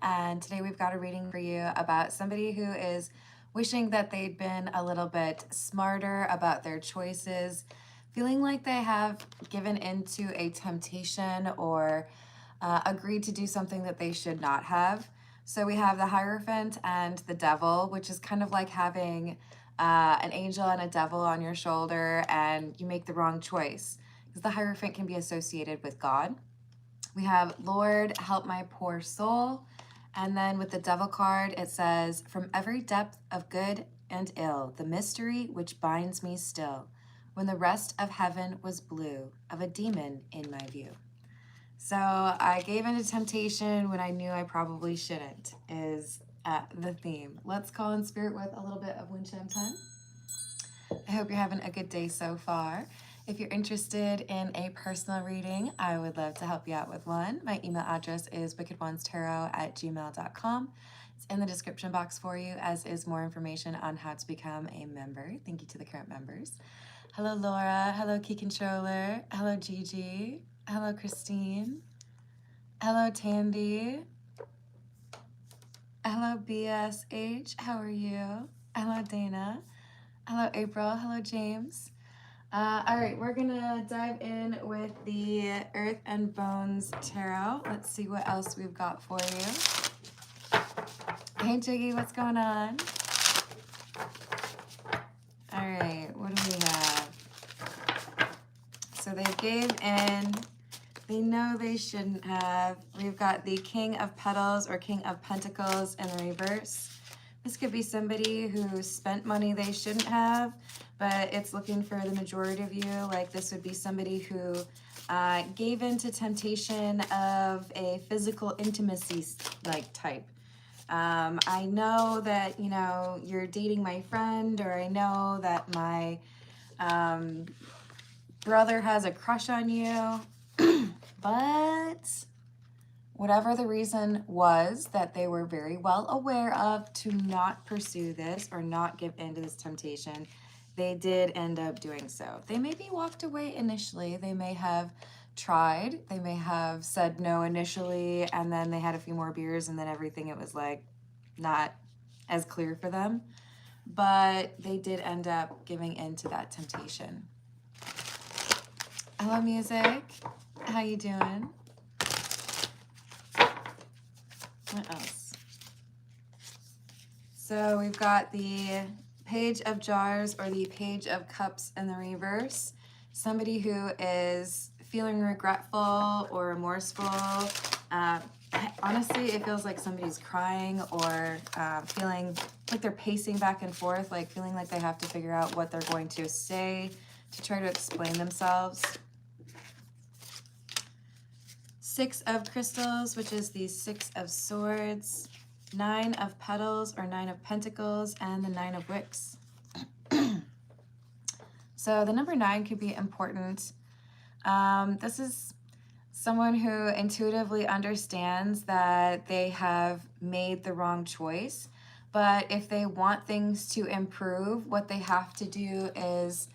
and today we've got a reading for you about somebody who is wishing that they'd been a little bit smarter about their choices, feeling like they have given into a temptation or agreed to do something that they should not have. So we have the Hierophant and the Devil, which is kind of like having an angel and a devil on your shoulder and you make the wrong choice, because the Hierophant can be associated with God. We have Lord, help my poor soul. And then with the Devil card, it says, from every depth of good and ill, the mystery which binds me still, when the rest of heaven was blue, of a demon in my view. So I gave into temptation when I knew I probably shouldn't, is the theme. Let's call in spirit with a little bit of wind chime time. I hope you're having a good day so far. If you're interested in a personal reading, I would love to help you out with one. My email address is wickedonestarot@gmail.com. It's in the description box for you, as is more information on how to become a member. Thank you to the current members. Hello, Laura. Hello, Key Controller. Hello, Gigi. Hello, Christine. Hello, Tandy. Hello, BSH. How are you? Hello, Dana. Hello, April. Hello, James. All right, we're gonna dive in with the Earth and Bones Tarot. Let's see what else we've got for you. Hey, Jiggy, what's going on? All right, what do we have? So they gave in. They know they shouldn't have. We've got the King of Petals or King of Pentacles in the reverse. This could be somebody who spent money they shouldn't have, but it's looking for the majority of you. Like this would be somebody who gave in to temptation of a physical intimacy like type. I know that, you know, you're dating my friend, or I know that my brother has a crush on you, but whatever the reason was that they were very well aware of to not pursue this or not give in to this temptation, they did end up doing so. They maybe walked away initially. They may have tried. They may have said no initially, and then they had a few more beers, and then everything, it was like not as clear for them. But they did end up giving in to that temptation. Hello, music. How you doing? What else? So we've got the Page of Jars or the Page of Cups in the reverse. Somebody who is feeling regretful or remorseful. Honestly, it feels like somebody's crying or feeling like they're pacing back and forth, like feeling like they have to figure out what they're going to say to try to explain themselves. Six of Crystals, which is the Six of Swords, Nine of Petals or Nine of Pentacles, and the Nine of Wicks. So the number 9 could be important. This is someone who intuitively understands that they have made the wrong choice, but if they want things to improve, what they have to do is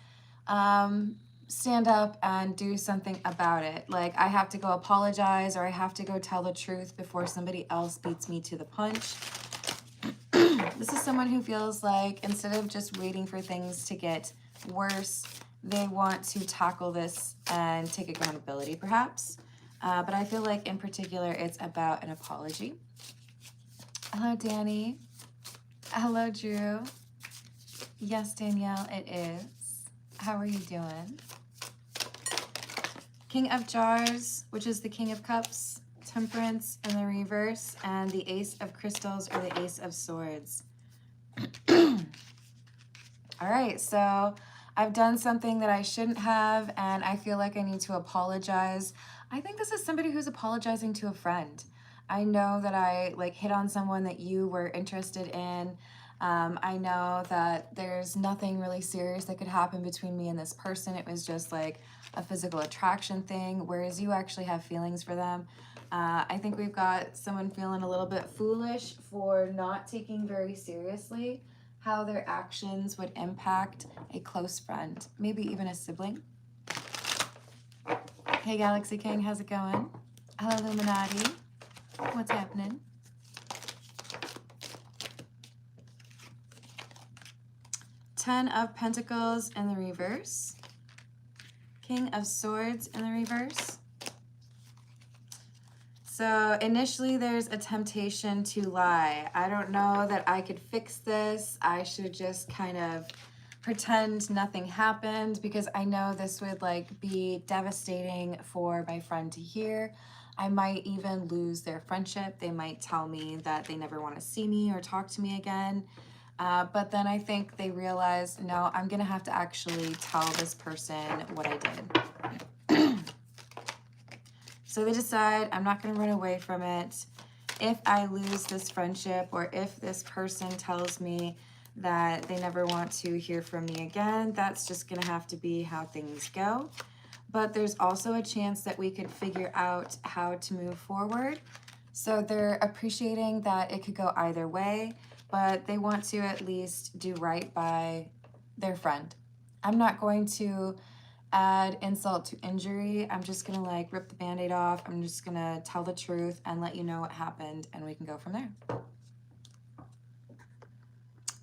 stand up and do something about it. Like, I have to go apologize, or I have to go tell the truth before somebody else beats me to the punch. This is someone who feels like instead of just waiting for things to get worse, they want to tackle this and take accountability, perhaps. But I feel like in particular, it's about an apology. Hello, Danny. Hello, Drew. Yes, Danielle, it is. How are you doing? King of Jars, which is the King of Cups, Temperance in the reverse, and the Ace of Crystals or the Ace of Swords. All right, so I've done something that I shouldn't have, and I feel like I need to apologize. I think this is somebody who's apologizing to a friend. I know that I hit on someone that you were interested in. I know that there's nothing really serious that could happen between me and this person. It was just like a physical attraction thing, whereas you actually have feelings for them. I think we've got someone feeling a little bit foolish for not taking very seriously how their actions would impact a close friend, maybe even a sibling. Hey, Galaxy King, how's it going? Hello, Illuminati. What's happening? Ten of Pentacles in the reverse. King of Swords in the reverse. So initially there's a temptation to lie. I don't know that I could fix this. I should just kind of pretend nothing happened, because I know this would like be devastating for my friend to hear. I might even lose their friendship. They might tell me that they never want to see me or talk to me again. But then I think they realize, no, I'm going to have to actually tell this person what I did. So they decide, I'm not going to run away from it. If I lose this friendship, or if this person tells me that they never want to hear from me again, that's just going to have to be how things go. But there's also a chance that we could figure out how to move forward. So they're appreciating that it could go either way, but they want to at least do right by their friend. I'm not going to add insult to injury. I'm just gonna like rip the band-aid off. I'm just gonna tell the truth and let you know what happened, and we can go from there.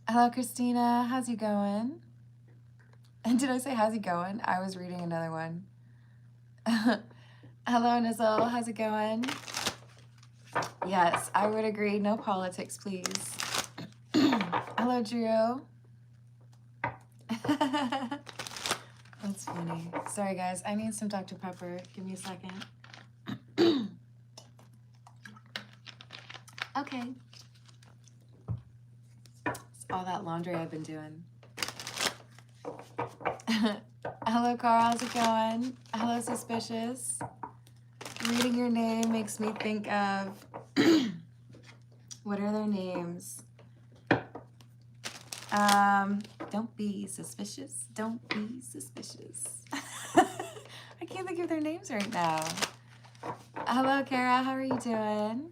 Hello, Christina. How's it going? And did I say how's it going? I was reading another one. Hello, Nizzle. How's it going? Yes, I would agree. No politics, please. Hello, Drew. That's funny. Sorry, guys. I need some Dr. Pepper. Give me a second. Okay. It's all that laundry I've been doing. Hello, Carl. How's it going? Hello, Suspicious. Reading your name makes me think of... what are their names? Don't be suspicious. Don't be suspicious. I can't think of their names right now. Hello, Kara. How are you doing?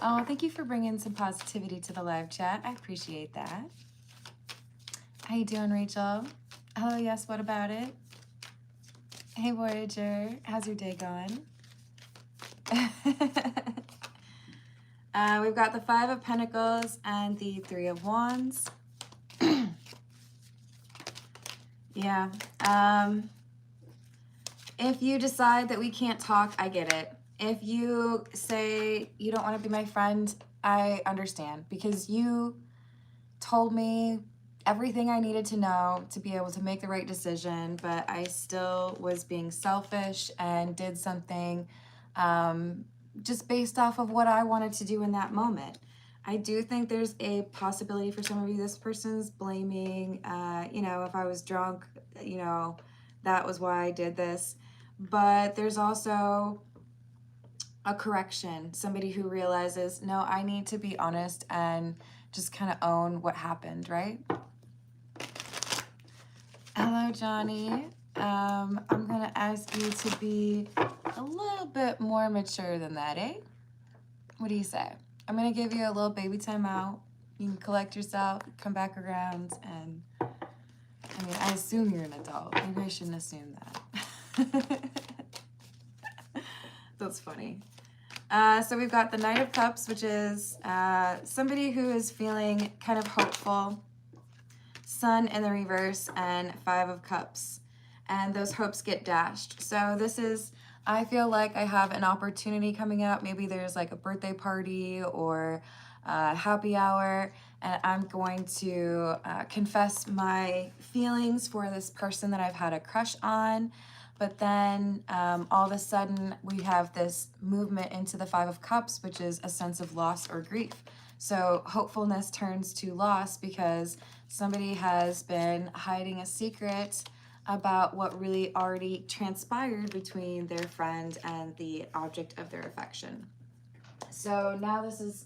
Oh, thank you for bringing some positivity to the live chat. I appreciate that. How you doing, Rachel? Hello, yes, what about it? Hey, Voyager. How's your day going? We've got the Five of Pentacles and the Three of Wands. Yeah. If you decide that we can't talk, I get it. If you say you don't want to be my friend, I understand, because you told me everything I needed to know to be able to make the right decision, but I still was being selfish and did something just based off of what I wanted to do in that moment. I do think there's a possibility for some of you, this person's blaming, you know, if I was drunk, you know, that was why I did this. But there's also a correction, somebody who realizes, no, I need to be honest and just kind of own what happened, right? Hello, Johnny. I'm going to ask you to be a little bit more mature than that, eh? What do you say? I'm going to give you a little baby time out. You can collect yourself, come back around, and I mean, I assume you're an adult. Maybe I shouldn't assume that. That's funny. So we've got the Knight of Cups, which is somebody who is feeling kind of hopeful. Sun in the reverse, and Five of Cups. And those hopes get dashed. So this is, I feel like I have an opportunity coming up. Maybe there's like a birthday party or a happy hour, and I'm going to confess my feelings for this person that I've had a crush on. But then all of a sudden we have this movement into the Five of Cups, which is a sense of loss or grief. So hopefulness turns to loss because somebody has been hiding a secret about what really already transpired between their friend and the object of their affection. So now this is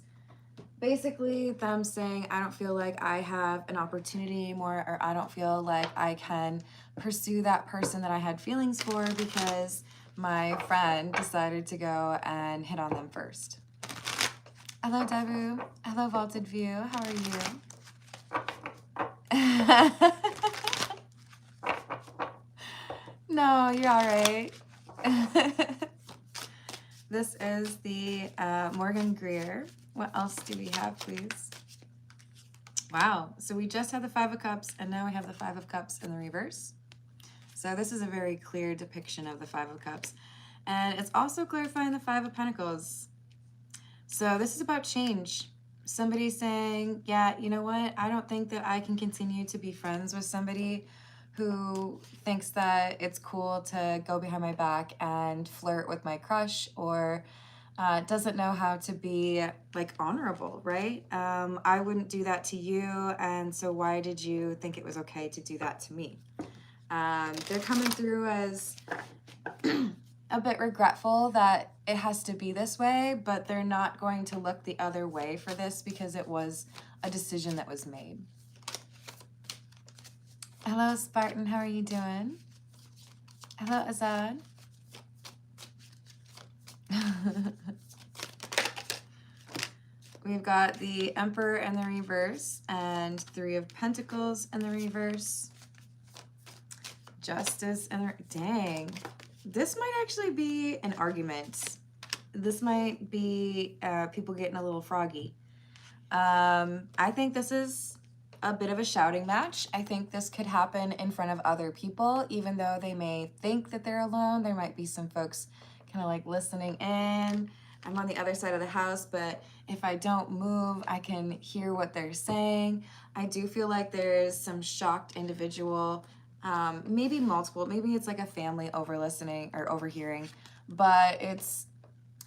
basically them saying, I don't feel like I have an opportunity anymore, or I don't feel like I can pursue that person that I had feelings for because my friend decided to go and hit on them first. Hello, Debu. Hello, Vaulted View. How are you? No, you're all right. This is the Morgan Greer. What else do we have, please? Wow. So we just had the Five of Cups, and now we have the Five of Cups in the reverse. So this is a very clear depiction of the Five of Cups. And it's also clarifying the Five of Pentacles. So this is about change. Somebody saying, yeah, you know what? I don't think that I can continue to be friends with somebody who thinks that it's cool to go behind my back and flirt with my crush, or doesn't know how to be like honorable, right? I wouldn't do that to you, and so why did you think it was okay to do that to me? They're coming through as a bit regretful that it has to be this way, but they're not going to look the other way for this because it was a decision that was made. Hello, Spartan. How are you doing? Hello, Azad. We've got the Emperor in the reverse and Three of Pentacles in the reverse. Justice and dang. This might actually be an argument. This might be people getting a little froggy. I think this is a bit of a shouting match. I think this could happen in front of other people, even though they may think that they're alone. There might be some folks kind of like listening in. I'm on the other side of the house, but if I don't move, I can hear what they're saying. I do feel like there's some shocked individual, maybe multiple, maybe it's like a family over listening or overhearing, but it's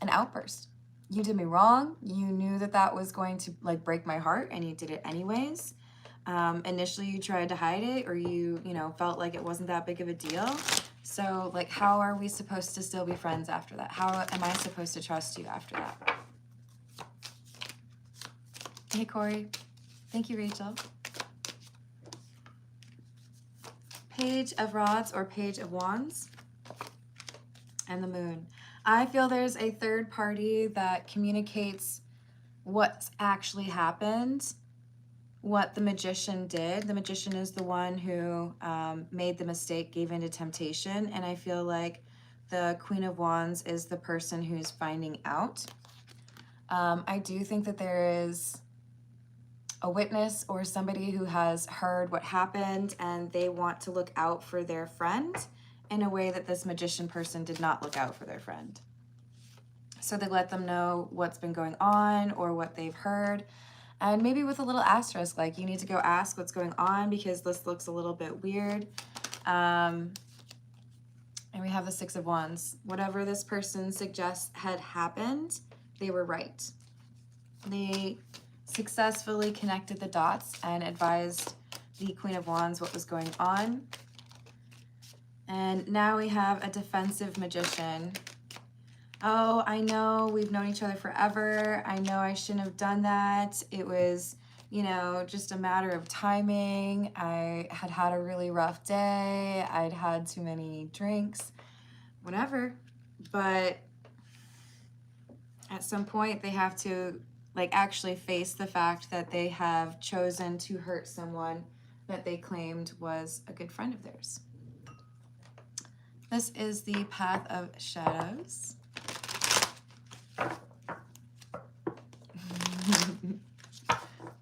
an outburst. You did me wrong. You knew that that was going to like break my heart, and you did it anyways. Initially you tried to hide it, or you felt like it wasn't that big of a deal. So like, how are we supposed to still be friends after that? How am I supposed to trust you after that? Hey, Corey. Thank you, Rachel. Page of Rods or Page of Wands and the Moon. I feel there's a third party that communicates what's actually happened, what the Magician did. The Magician is the one who made the mistake, gave in to temptation, and I feel like the Queen of Wands is the person who's finding out. I do think that there is a witness or somebody who has heard what happened, and they want to look out for their friend in a way that this Magician person did not look out for their friend. So they let them know what's been going on or what they've heard. And maybe with a little asterisk, like, you need to go ask what's going on because this looks a little bit weird. And we have the Six of Wands. Whatever this person suggests had happened, they were right. They successfully connected the dots and advised the Queen of Wands what was going on. And now we have a defensive Magician. Oh, I know we've known each other forever. I know I shouldn't have done that. It was, just a matter of timing. I had had a really rough day. I'd had too many drinks, whatever. But at some point they have to actually face the fact that they have chosen to hurt someone that they claimed was a good friend of theirs. This is the Path of Shadows.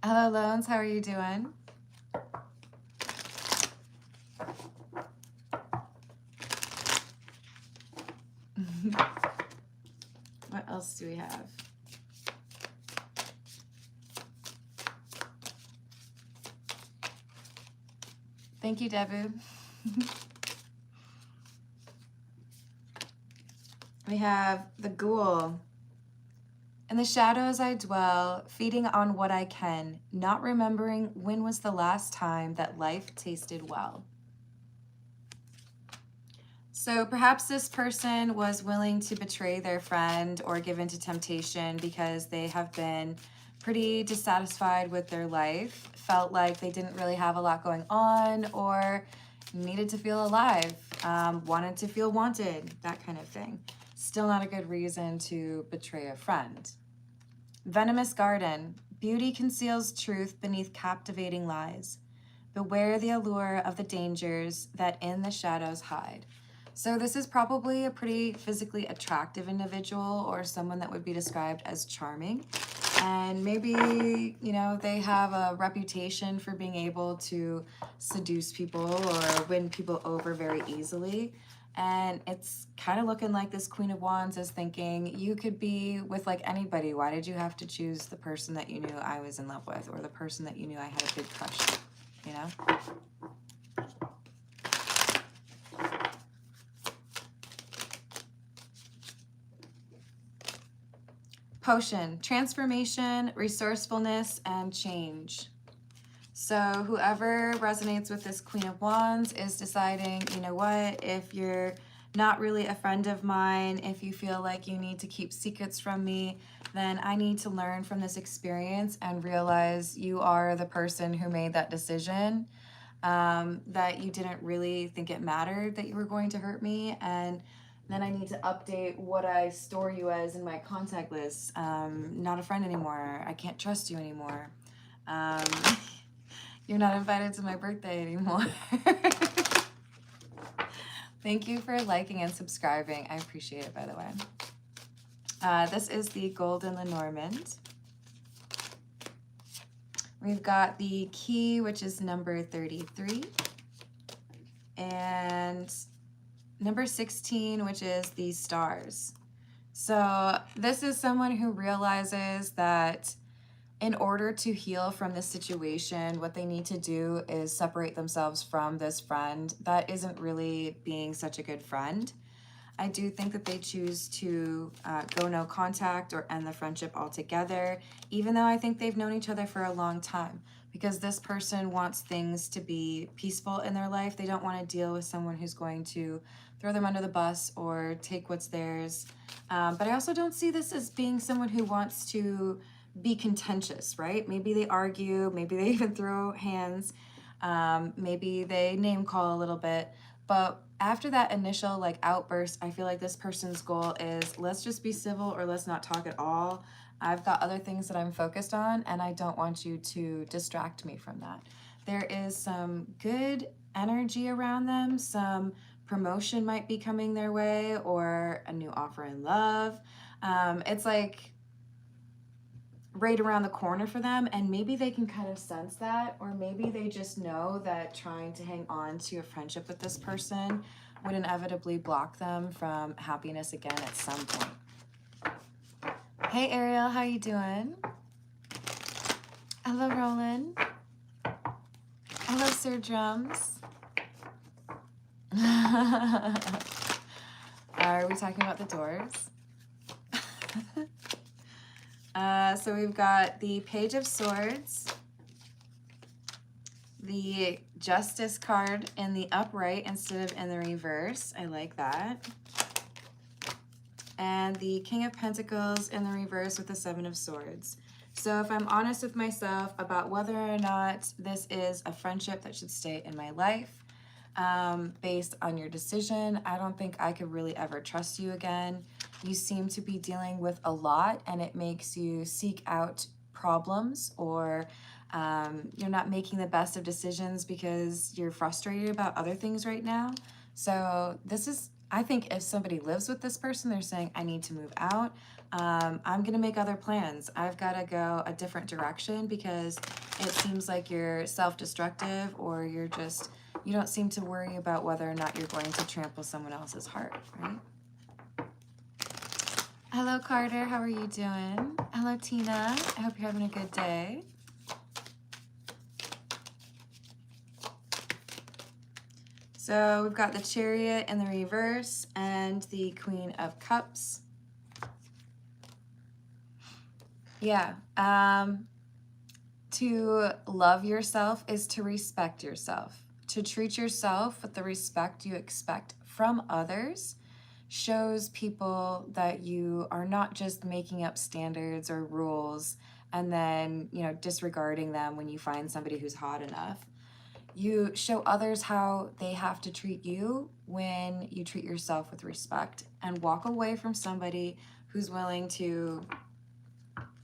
Hello, Loans. How are you doing? What else do we have? Thank you, Debu. We have the Ghoul. In the shadows I dwell, feeding on what I can, not remembering when was the last time that life tasted well. So perhaps this person was willing to betray their friend or give in to temptation because they have been pretty dissatisfied with their life, felt like they didn't really have a lot going on, or needed to feel alive, wanted to feel wanted, that kind of thing. Still not a good reason to betray a friend. Venomous Garden. Beauty conceals truth beneath captivating lies. Beware the allure of the dangers that in the shadows hide. So this is probably a pretty physically attractive individual or someone that would be described as charming. And maybe, you know, they have a reputation for being able to seduce people or win people over very easily. And it's kind of looking like this Queen of Wands is thinking, you could be with like anybody. Why did you have to choose the person that you knew I was in love with, or the person that you knew I had a big crush on, you know? Potion, transformation, resourcefulness, and change. So whoever resonates with this Queen of Wands is deciding, you know what, if you're not really a friend of mine, if you feel like you need to keep secrets from me, then I need to learn from this experience and realize you are the person who made that decision, that you didn't really think it mattered that you were going to hurt me, and then I need to update what I store you as in my contact list. Not a friend anymore. I can't trust you anymore. You're not invited to my birthday anymore. Thank you for liking and subscribing. I appreciate it, by the way. This is the Golden Lenormand. We've got the key, which is number 33. And number 16, which is the stars. So this is someone who realizes that in order to heal from this situation, what they need to do is separate themselves from this friend that isn't really being such a good friend. I do think that they choose to go no contact or end the friendship altogether, even though I think they've known each other for a long time, because this person wants things to be peaceful in their life. They don't want to deal with someone who's going to throw them under the bus or take what's theirs. But I also don't see this as being someone who wants to be contentious, right? Maybe they argue, maybe they even throw hands, maybe they name call a little bit. But after that initial like outburst, I feel like this person's goal is, let's just be civil or let's not talk at all. I've got other things that I'm focused on, and I don't want you to distract me from that. There is some good energy around them. Some promotion might be coming their way, or a new offer in love. It's like right around the corner for them, and maybe they can kind of sense that, or maybe they just know that trying to hang on to a friendship with this person would inevitably block them from happiness again at some point. Hey Ariel, how you doing? Hello Roland. Hello Sir Drums. Are we talking about the doors? So we've got the Page of Swords, the Justice card in the upright instead of in the reverse. I like that. And the King of Pentacles in the reverse with the Seven of Swords. So if I'm honest with myself about whether or not this is a friendship that should stay in my life, based on your decision, I don't think I could really ever trust you again. You seem to be dealing with a lot, and it makes you seek out problems, or you're not making the best of decisions because you're frustrated about other things right now. So this is, I think if somebody lives with this person, they're saying, I need to move out. I'm going to make other plans. I've got to go a different direction because it seems like you're self-destructive, or you're just, you don't seem to worry about whether or not you're going to trample someone else's heart, right? Hello, Carter. How are you doing? Hello, Tina. I hope you're having a good day. So we've got the Chariot in the reverse and the Queen of Cups. Yeah. To love yourself is to respect yourself. To treat yourself with the respect you expect from others shows people that you are not just making up standards or rules and then, you know, disregarding them when you find somebody who's hot enough. You show others how they have to treat you when you treat yourself with respect, and walk away from somebody who's willing to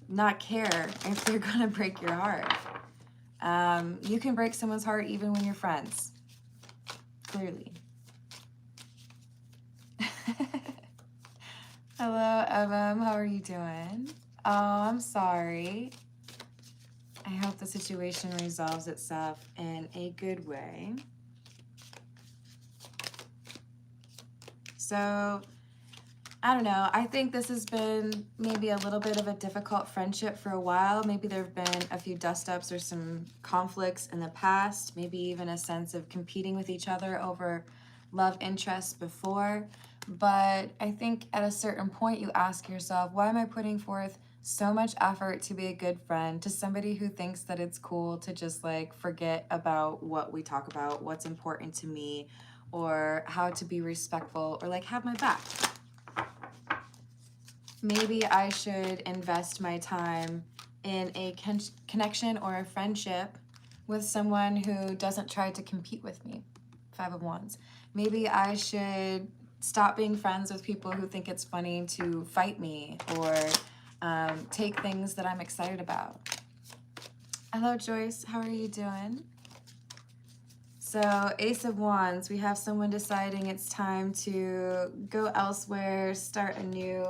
not care if they're gonna break your heart. You can break someone's heart even when you're friends, clearly. Hello, Evam, how are you doing? Oh, I'm sorry. I hope the situation resolves itself in a good way. So, I don't know. I think this has been maybe a little bit of a difficult friendship for a while. Maybe there have been a few dust-ups or some conflicts in the past. Maybe even a sense of competing with each other over love interests before. But I think at a certain point you ask yourself, why am I putting forth so much effort to be a good friend to somebody who thinks that it's cool to just like forget about what we talk about, what's important to me, or how to be respectful, or like have my back? Maybe I should invest my time in a connection or a friendship with someone who doesn't try to compete with me. Five of Wands. Maybe I should stop being friends with people who think it's funny to fight me or take things that I'm excited about. Hello, Joyce. How are you doing? So, Ace of Wands, we have someone deciding it's time to go elsewhere, start a new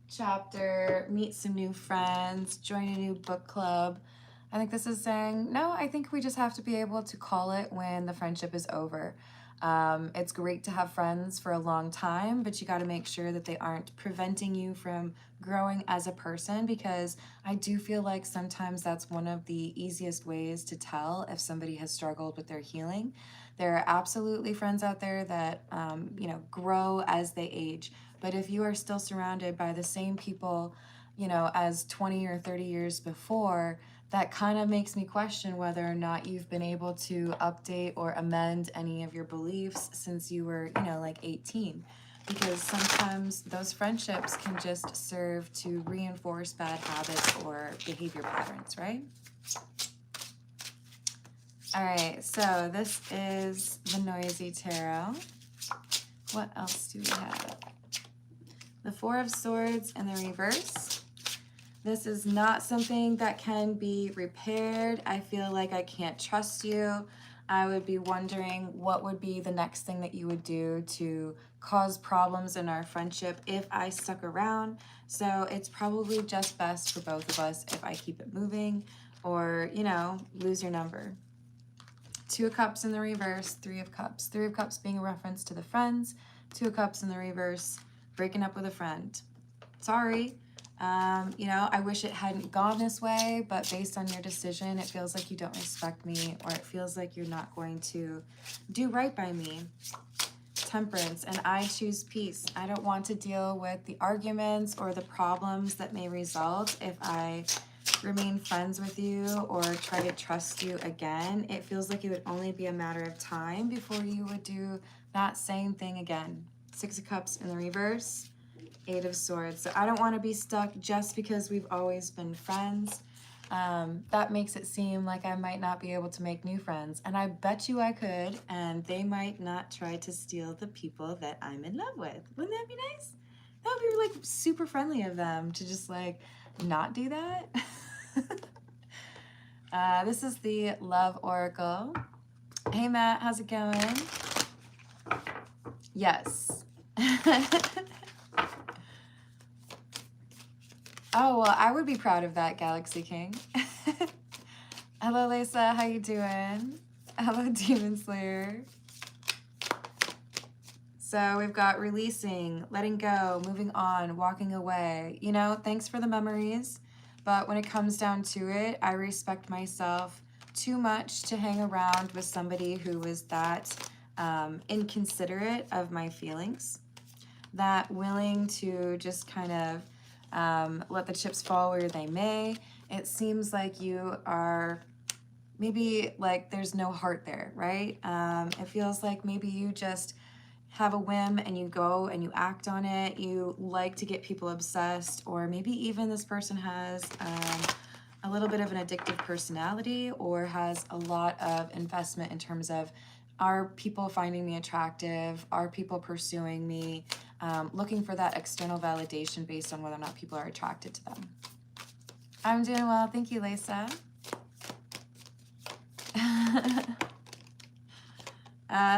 chapter, meet some new friends, join a new book club. I think this is saying, no, I think we just have to be able to call it when the friendship is over. It's great to have friends for a long time, but you got to make sure that they aren't preventing you from growing as a person, because I do feel like sometimes that's one of the easiest ways to tell if somebody has struggled with their healing. There are absolutely friends out there that, grow as they age. But if you are still surrounded by the same people, as 20 or 30 years before, that kind of makes me question whether or not you've been able to update or amend any of your beliefs since you were, like 18. Because sometimes those friendships can just serve to reinforce bad habits or behavior patterns, right? All right, so this is the Noisy Tarot. What else do we have? The Four of Swords in the reverse. This is not something that can be repaired. I feel like I can't trust you. I would be wondering what would be the next thing that you would do to cause problems in our friendship if I stuck around. So it's probably just best for both of us if I keep it moving or, lose your number. Two of Cups in the reverse, Three of Cups. Three of Cups being a reference to the friends. Two of Cups in the reverse, breaking up with a friend. Sorry. I wish it hadn't gone this way, but based on your decision, it feels like you don't respect me, or it feels like you're not going to do right by me. Temperance, and I choose peace. I don't want to deal with the arguments or the problems that may result if I remain friends with you or try to trust you again. It feels like it would only be a matter of time before you would do that same thing again. Six of Cups in the reverse, Eight of Swords. So I don't want to be stuck just because we've always been friends. That makes it seem like I might not be able to make new friends. And I bet you I could, and they might not try to steal the people that I'm in love with. Wouldn't that be nice? That would be like super friendly of them to just like not do that. This is the Love Oracle. Hey Matt, how's it going? Yes. Oh, well, I would be proud of that, Galaxy King. Hello, Lisa. How you doing? Hello, Demon Slayer. So we've got releasing, letting go, moving on, walking away. Thanks for the memories. But when it comes down to it, I respect myself too much to hang around with somebody who was that inconsiderate of my feelings, that willing to just kind of let the chips fall where they may. It seems like you are maybe like there's no heart there, right? It feels like maybe you just have a whim and you go and you act on it. You like to get people obsessed, or maybe even this person has a little bit of an addictive personality or has a lot of investment in terms of, are people finding me attractive? Are people pursuing me? Looking for that external validation based on whether or not people are attracted to them. I'm doing well. Thank you, Lisa.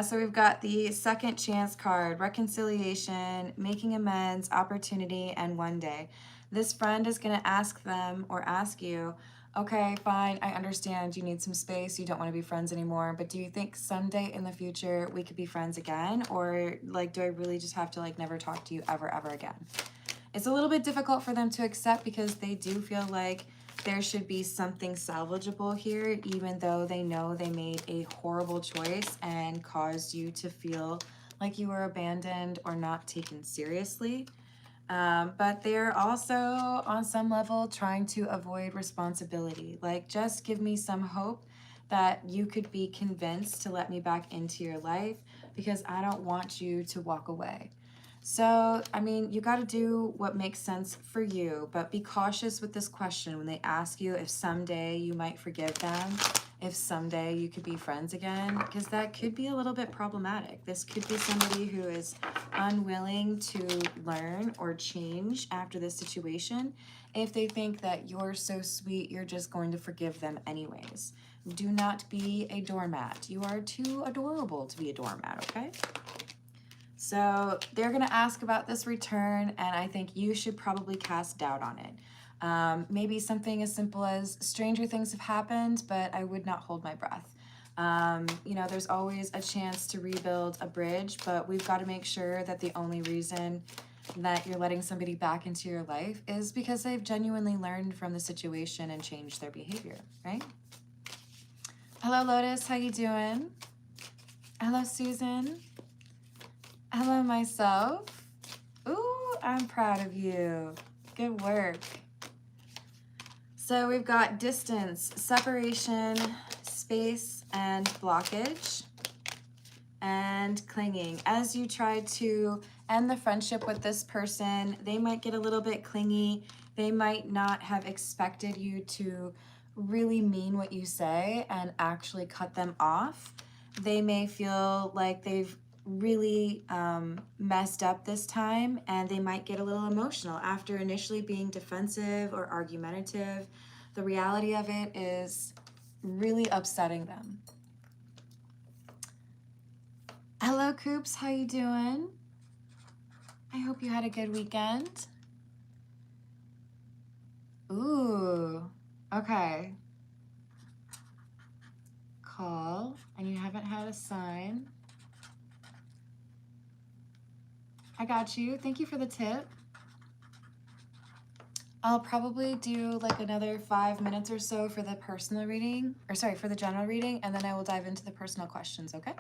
So we've got the Second Chance card, reconciliation, making amends, opportunity, and one day. This friend is going to ask them or ask you, okay, fine, I understand you need some space, you don't want to be friends anymore, but do you think someday in the future we could be friends again? Or like, do I really just have to like never talk to you ever, ever again? It's a little bit difficult for them to accept because they do feel like there should be something salvageable here, even though they know they made a horrible choice and caused you to feel like you were abandoned or not taken seriously. But they're also on some level trying to avoid responsibility. Like, just give me some hope that you could be convinced to let me back into your life because I don't want you to walk away. So, I mean, you got to do what makes sense for you, but be cautious with this question when they ask you if someday you might forgive them, if someday you could be friends again, because that could be a little bit problematic. This could be somebody who is unwilling to learn or change after this situation if they think that you're so sweet, you're just going to forgive them anyways. Do not be a doormat. You are too adorable to be a doormat, okay? So they're going to ask about this return, and I think you should probably cast doubt on it. Maybe something as simple as stranger things have happened, but I would not hold my breath. You know, there's always a chance to rebuild a bridge, but we've got to make sure that the only reason that you're letting somebody back into your life is because they've genuinely learned from the situation and changed their behavior, right? Hello, Lotus. How you doing? Hello, Susan. Hello, myself. Ooh, I'm proud of you. Good work. So we've got distance, separation, space, and blockage, and clinging. As you try to end the friendship with this person, they might get a little bit clingy. They might not have expected you to really mean what you say and actually cut them off. They may feel like they've really messed up this time, and they might get a little emotional after initially being defensive or argumentative. The reality of it is really upsetting them. Hello, Coops. How you doing? I hope you had a good weekend. Ooh, okay. Call, and you haven't had a sign. I got you. Thank you for the tip. I'll probably do like another 5 minutes or so for the personal reading, or sorry, for the general reading, and then I will dive into the personal questions, okay?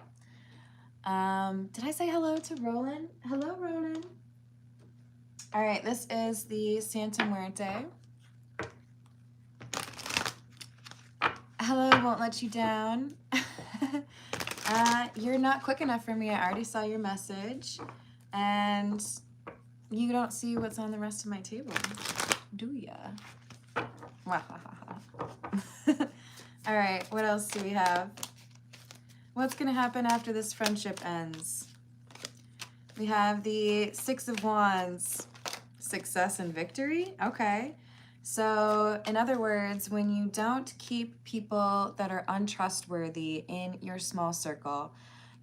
Did I say hello to Roland? Hello, Roland. All right, this is the Santa Muerte. Hello, won't let you down. You're not quick enough for me. I already saw your message. And you don't see what's on the rest of my table, do ya? All right, what else do we have? What's going to happen after this friendship ends? We have the Six of Wands, success and victory. Okay. So, in other words, when you don't keep people that are untrustworthy in your small circle,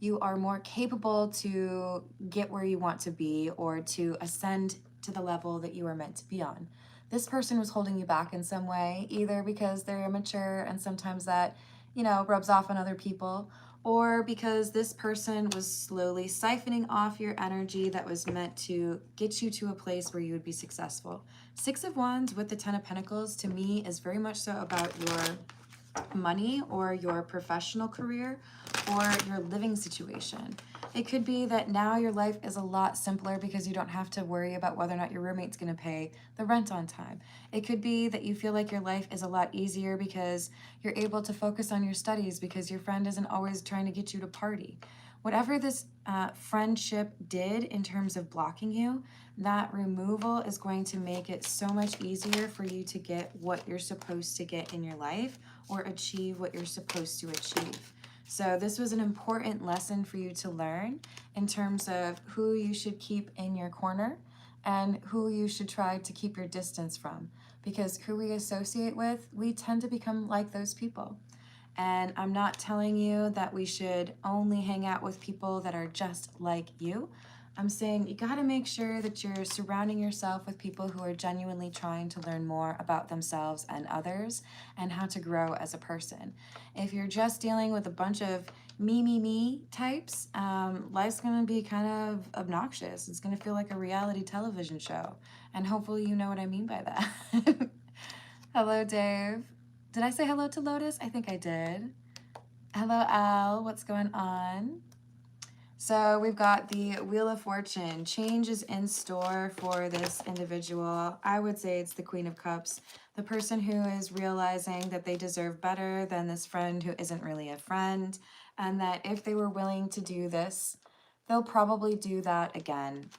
you are more capable to get where you want to be or to ascend to the level that you are meant to be on. This person was holding you back in some way, either because they're immature and sometimes that, you know, rubs off on other people, or because this person was slowly siphoning off your energy that was meant to get you to a place where you would be successful. Six of Wands with the Ten of Pentacles, to me, is very much so about your money or your professional career or your living situation. It could be that now your life is a lot simpler because you don't have to worry about whether or not your roommate's going to pay the rent on time. It could be that you feel like your life is a lot easier because you're able to focus on your studies because your friend isn't always trying to get you to party. Whatever this friendship did in terms of blocking you, that removal is going to make it so much easier for you to get what you're supposed to get in your life or achieve what you're supposed to achieve. So this was an important lesson for you to learn in terms of who you should keep in your corner and who you should try to keep your distance from. Because who we associate with, we tend to become like those people. And I'm not telling you that we should only hang out with people that are just like you. I'm saying you got to make sure that you're surrounding yourself with people who are genuinely trying to learn more about themselves and others and how to grow as a person. If you're just dealing with a bunch of me types, life's going to be kind of obnoxious. It's going to feel like a reality television show. And hopefully you know what I mean by that. Hello, Dave. Did I say hello to Lotus? I think I did. Hello, Al. What's going on? So we've got the Wheel of Fortune. Change is in store for this individual. I would say it's the Queen of Cups, the person who is realizing that they deserve better than this friend who isn't really a friend, and that if they were willing to do this, they'll probably do that again,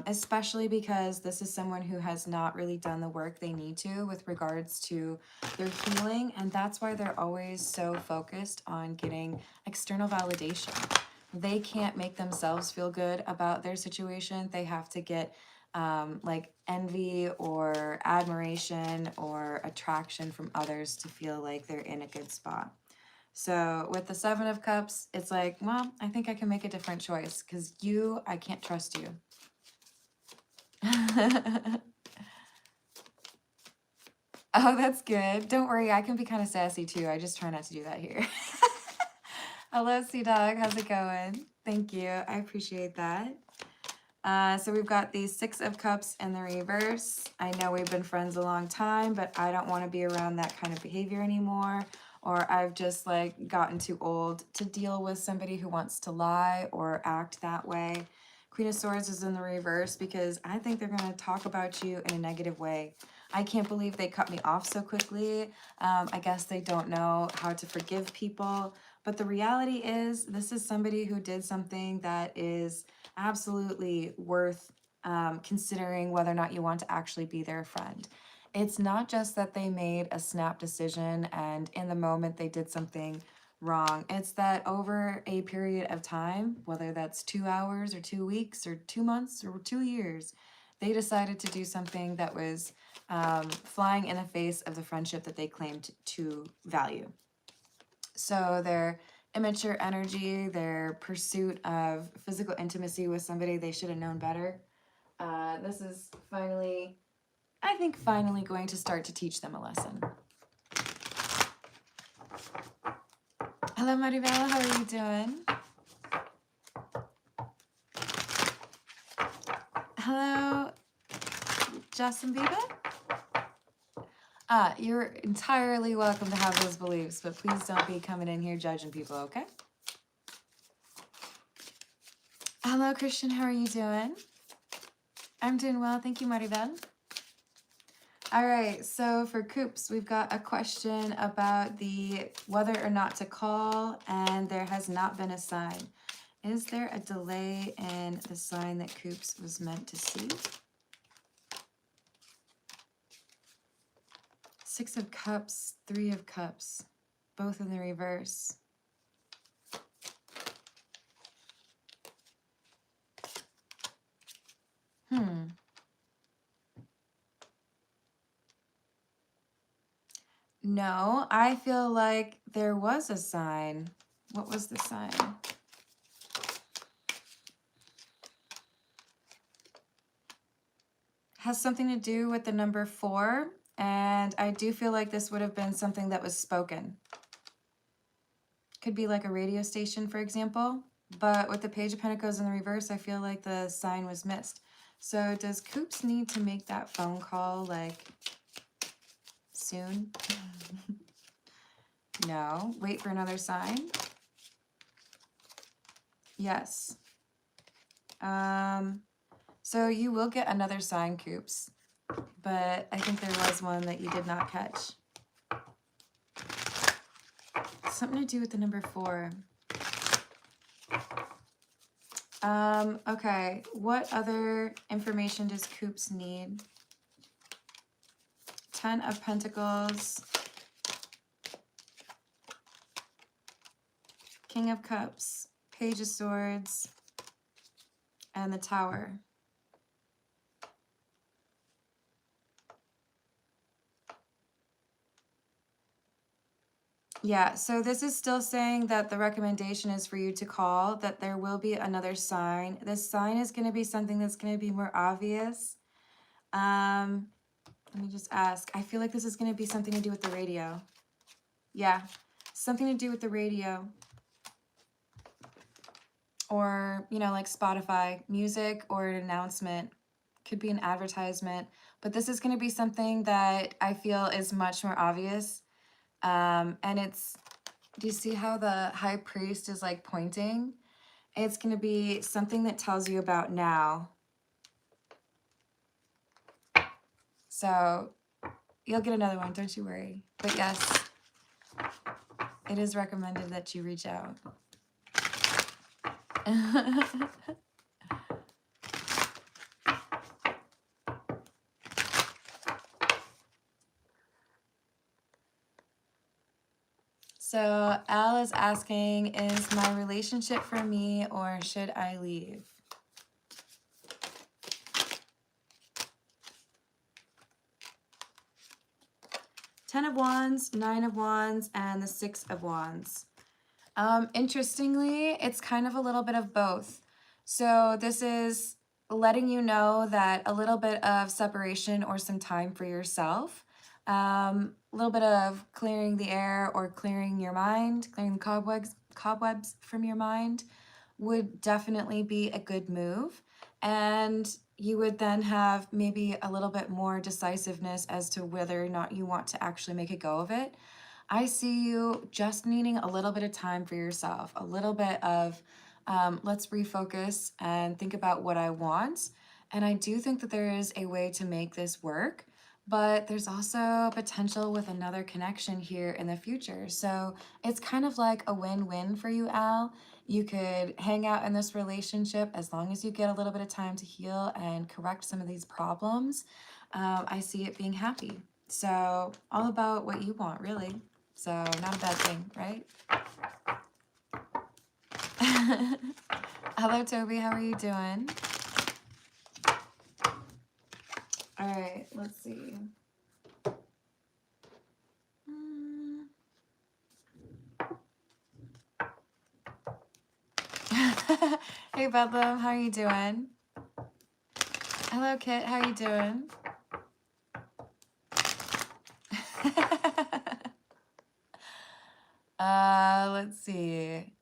especially because this is someone who has not really done the work they need to with regards to their healing, and that's why they're always so focused on getting external validation. They can't make themselves feel good about their situation. They have to get like envy or admiration or attraction from others to feel like they're in a good spot. So with the Seven of Cups, it's like, well, I think I can make a different choice because I can't trust you. Oh, that's good. Don't worry, I can be kind of sassy too. I just try not to do that here. Hello, Sea Dog. How's it going? Thank you. I appreciate that. So we've got the Six of Cups in the reverse. I know we've been friends a long time, but I don't want to be around that kind of behavior anymore. Or I've just like gotten too old to deal with somebody who wants to lie or act that way. Queen of Swords is in the reverse because I think they're going to talk about you in a negative way. I can't believe they cut me off so quickly. I guess they don't know how to forgive people. But the reality is this is somebody who did something that is absolutely worth considering whether or not you want to actually be their friend. It's not just that they made a snap decision and in the moment they did something wrong. It's that over a period of time, whether that's 2 hours or 2 weeks or 2 months or 2 years, they decided to do something that was flying in the face of the friendship that they claimed to value. So their immature energy, their pursuit of physical intimacy with somebody they should have known better. This is finally, I think, finally going to start to teach them a lesson. Hello, Maribela. How are you doing? Hello, Justin Bieber. You're entirely welcome to have those beliefs, but please don't be coming in here judging people, okay? Hello, Christian. How are you doing? I'm doing well. Thank you, Maribel. All right, so for Coops, we've got a question about the whether or not to call, and there has not been a sign. Is there a delay in the sign that Coops was meant to see? Six of Cups, Three of Cups, both in the reverse. No, I feel like there was a sign. What was the sign? Has something to do with the number 4, and I do feel like this would have been something that was spoken. Could be like a radio station, for example, but with the Page of Pentacles in the reverse, I feel like the sign was missed. So does Coops need to make that phone call, like, soon? No. Wait for another sign? Yes. So you will get another sign, Coops, but I think there was one that you did not catch. Something to do with the number 4. Okay, what other information does Coops need? 10 of Pentacles, King of Cups, Page of Swords, and the Tower. Yeah, so this is still saying that the recommendation is for you to call, that there will be another sign. This sign is going to be something that's going to be more obvious. Let me just ask. I feel like this is going to be something to do with the radio. Yeah, something to do with the radio. Or, you know, like Spotify, music or an announcement. Could be an advertisement. But this is going to be something that I feel is much more obvious. And it's, do you see how the high priest is like pointing? It's going to be something that tells you about now. So you'll get another one, don't you worry. But yes, it is recommended that you reach out. So Al is asking, is my relationship for me or should I leave? Ten of Wands, Nine of Wands, and the Six of Wands. Interestingly, it's kind of a little bit of both. So this is letting you know that a little bit of separation or some time for yourself, a little bit of clearing the air or clearing your mind, clearing the cobwebs from your mind would definitely be a good move. And you would then have maybe a little bit more decisiveness as to whether or not you want to actually make a go of it. I see you just needing a little bit of time for yourself, a little bit of let's refocus and think about what I want. And I do think that there is a way to make this work, but there's also potential with another connection here in the future. So it's kind of like a win-win for you, Al. You could hang out in this relationship as long as you get a little bit of time to heal and correct some of these problems. I see it being happy. So all about what you want, really. So not a bad thing, right? Hello, Toby. How are you doing? All right, let's see. Hey, Bedlam. How are you doing? Hello, Kit. How are you doing? Let's see.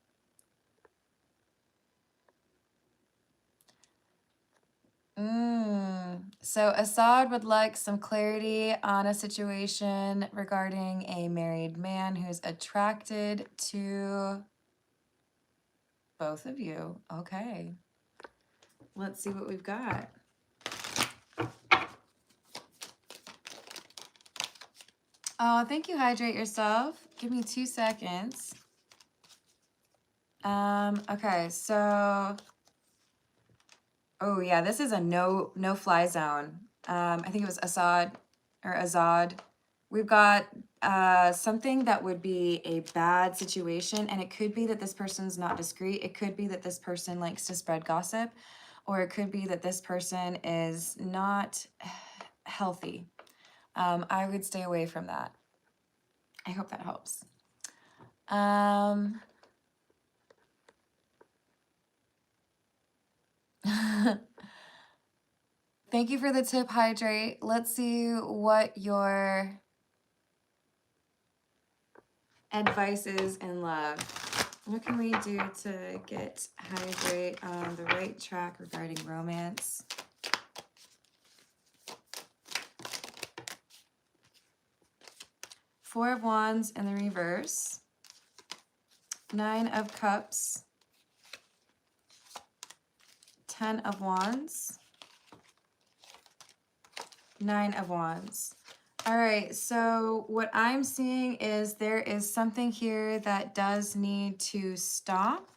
So Assad would like some clarity on a situation regarding a married man who's attracted to both of you. Okay. Let's see what we've got. Oh, thank you, Hydrate Yourself. Give me 2 seconds. Okay, so oh yeah, this is a no fly zone. I think it was Assad or Azad. We've got something that would be a bad situation, and it could be that this person's not discreet. It could be that this person likes to spread gossip, or it could be that this person is not healthy. I would stay away from that. I hope that helps. Thank you for the tip, Hydrate. Let's see what your advice is in love. What can we do to get Hydrate on the right track regarding romance? Four of Wands in the reverse. Nine of Cups. 10 of Wands. Nine of Wands. All right, so what I'm seeing is there is something here that does need to stop,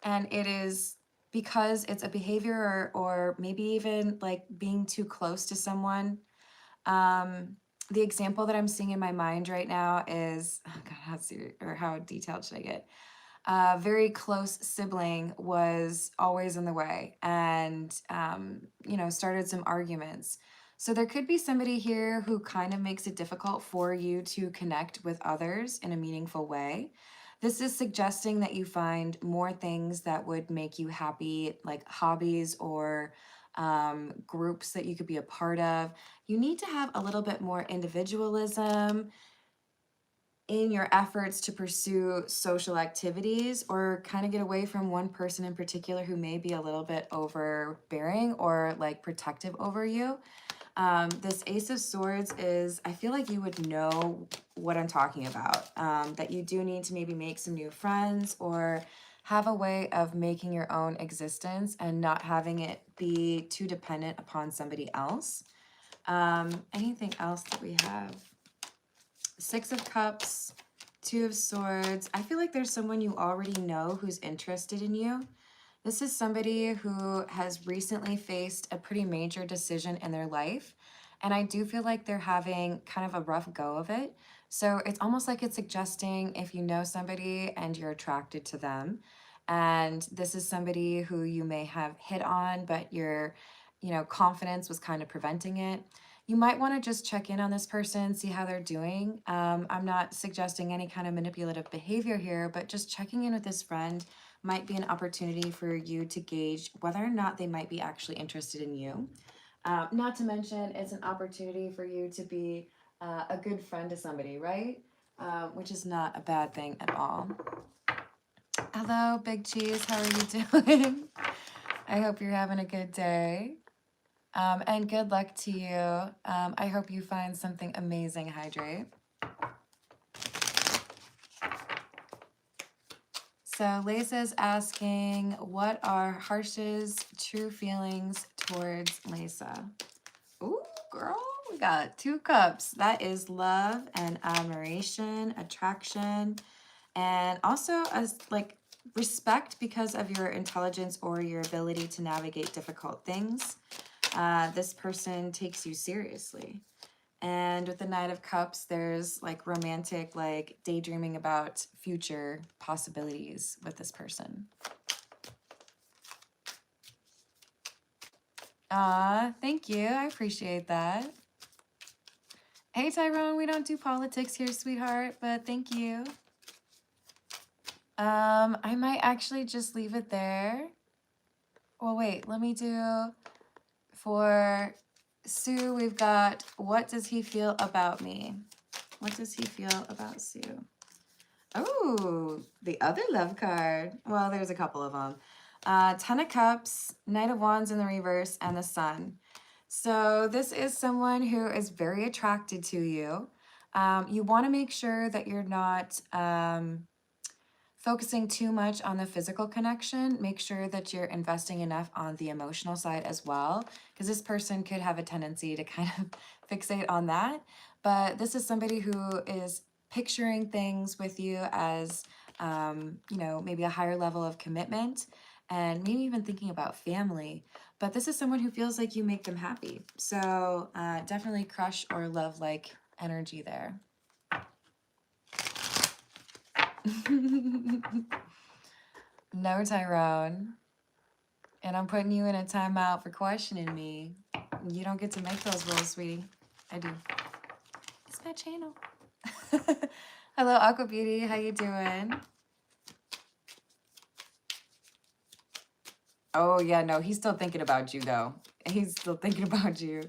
and it is because it's a behavior or maybe even like being too close to someone. The example that I'm seeing in my mind right now is, oh God, how serious or how detailed should I get? Very close sibling was always in the way and, you know, started some arguments. So there could be somebody here who kind of makes it difficult for you to connect with others in a meaningful way. This is suggesting that you find more things that would make you happy, like hobbies or groups that you could be a part of. You need to have a little bit more individualism in your efforts to pursue social activities, or kind of get away from one person in particular who may be a little bit overbearing or like protective over you. This Ace of Swords is, I feel like you would know what I'm talking about, that you do need to maybe make some new friends or have a way of making your own existence and not having it be too dependent upon somebody else. Anything else that we have? Six of Cups, Two of Swords. I feel like there's someone you already know who's interested in you. This is somebody who has recently faced a pretty major decision in their life, and I do feel like they're having kind of a rough go of it. So it's almost like it's suggesting if you know somebody and you're attracted to them, and this is somebody who you may have hit on, but your, confidence was kind of preventing it. You might want to just check in on this person, see how they're doing. I'm not suggesting any kind of manipulative behavior here, but just checking in with this friend might be an opportunity for you to gauge whether or not they might be actually interested in you. Not to mention, it's an opportunity for you to be a good friend to somebody, right? Which is not a bad thing at all. Hello, Big Cheese. How are you doing? I hope you're having a good day. And good luck to you. I hope you find something amazing, Hydrate. So Lisa is asking, what are Harsh's true feelings towards Lisa? Ooh, girl, we got 2 cups. That is love and admiration, attraction, and also as like respect because of your intelligence or your ability to navigate difficult things. This person takes you seriously. And with the Knight of Cups, there's like romantic, like daydreaming about future possibilities with this person. Thank you. I appreciate that. Hey, Tyrone, we don't do politics here, sweetheart, but thank you. I might actually just leave it there. Well, wait, let me do, for Sue, we've got, what does he feel about me? What does he feel about Sue? Oh, the other love card. Well, there's a couple of them. 10 of Cups, Knight of Wands in the reverse, and the Sun. So this is someone who is very attracted to you. You want to make sure that you're not focusing too much on the physical connection. Make sure that you're investing enough on the emotional side as well, because this person could have a tendency to kind of fixate on that. But this is somebody who is picturing things with you as, maybe a higher level of commitment and maybe even thinking about family. But this is someone who feels like you make them happy. So definitely crush or love-like energy there. No, Tyrone. And I'm putting you in a timeout for questioning me. You don't get to make those rules, sweetie. I do. It's my channel. Hello, Aqua Beauty. How you doing? Oh, yeah, no, he's still thinking about you, though. He's still thinking about you.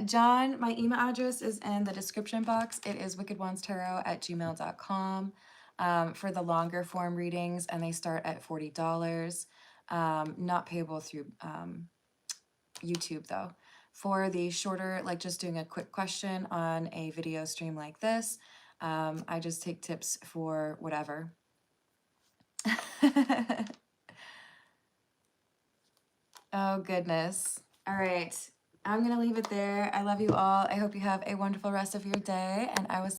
John, my email address is in the description box. It is wickedonestarot@gmail.com for the longer form readings, and they start at $40. Not payable through YouTube, though. For the shorter, like just doing a quick question on a video stream like this, I just take tips for whatever. Oh, goodness. All right. I'm going to leave it there. I love you all. I hope you have a wonderful rest of your day, and I will